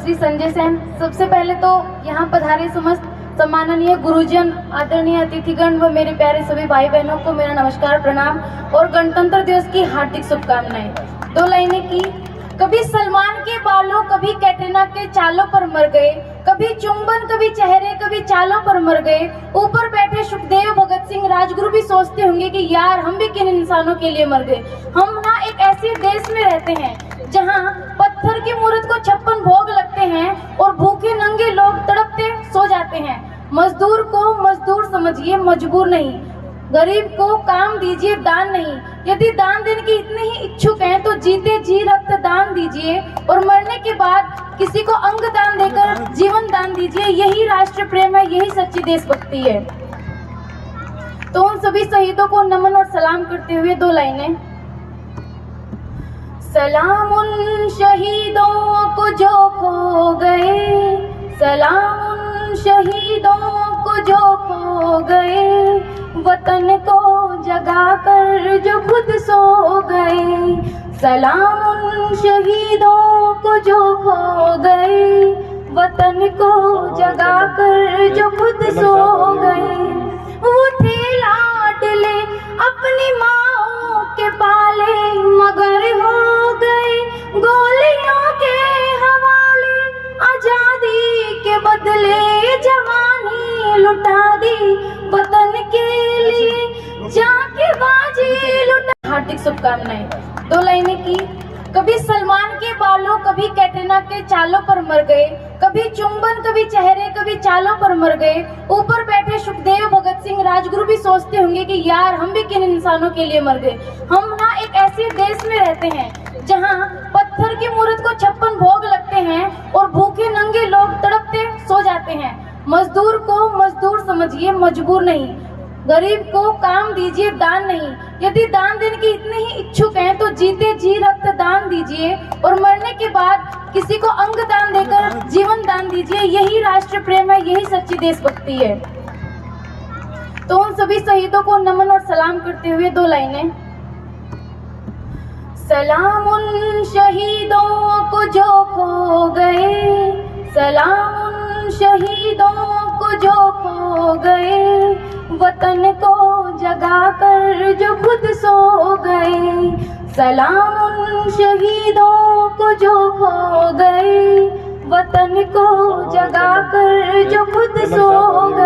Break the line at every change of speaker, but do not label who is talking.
श्री संजय सेन। सबसे पहले तो यहाँ पधारे समस्त सम्माननीय गुरुजन, आदरणीय अतिथिगण व मेरे प्यारे सभी भाई बहनों को मेरा नमस्कार, प्रणाम और गणतंत्र दिवस की हार्दिक शुभकामनाएं। दो लाइनें की। कभी सलमान के बालों, कभी कैटरीना के चालों पर मर गए, कभी चुंबन, कभी चेहरे, कभी चालों पर मर गए। ऊपर बैठे सुखदेव, भगत सिंह, राजगुरु भी सोचते होंगे कि यार हम भी किन इंसानों के लिए मर गए। हम ना एक ऐसे देश में रहते हैं जहां पत्थर की मूर्त को 56 भोग लगते हैं और भूखे नंगे लोग तड़पते सो जाते हैं। मजदूर को मजदूर समझिए, मजबूर नहीं। गरीब को काम दीजिए, दान नहीं। यदि दान देने की इतने ही इच्छुक हैं तो जीते जी रक्त दान दीजिए और मरने के बाद किसी को अंग दान देकर जीवन दान दीजिए। यही राष्ट्र प्रेम है, यही सच्ची देशभक्ति है। तो उन सभी शहीदों को नमन और सलाम करते हुए दो लाइनें। सलाम उन शहीदों को जो खो गए, सलाम उन शहीदों को जो खो गए, वतन को जगा कर जो खुद सो गए। सलाम उन शहीदों को जो खो गए, वतन को जगा कर जो खुद सो गए। वो थे लाडले अपनी माओ के पाले, मगर हो गए गोलियों के हवाले। आजादी के बदले जवानी लुटा दी, वतन के लिए जाके बाजी लुटा। हार्दिक शुभकामनाएं। दो लाइनें की। कभी सलमान के बालों, कभी कैटरीना के चालों पर मर गए, कभी चुंबन, कभी चेहरे, कभी चालों पर मर गए। ऊपर बैठे सुखदेव, भगत सिंह, राजगुरु भी सोचते होंगे कि यार हम भी किन इंसानों के लिए मर गए। हम ना एक ऐसे देश में रहते हैं जहां पत्थर की मूर्त को 56 भोग लगते हैं और भूखे नंगे लोग तड़पते सो जाते हैं। मजदूर को मजदूर समझिए, मजबूर नहीं। गरीब को काम दीजिए, दान नहीं। यदि दान देने की इतने ही इच्छुक हैं तो जीते जी रक्त दान दीजिए और मरने के बाद किसी को अंग दान देकर जीवन दान दीजिए। यही राष्ट्र प्रेम है, यही सच्ची देशभक्ति है। तो उन सभी शहीदों को नमन और सलाम करते हुए दो लाइनें। सलाम उन शहीदों को जो खो गए, सलाम उन शहीदों को जो खो गए, वतन को जगा कर जो खुद सो गए। सलाम उन शहीदों को जो खो गए, वतन को जगा कर जो खुद सो गए।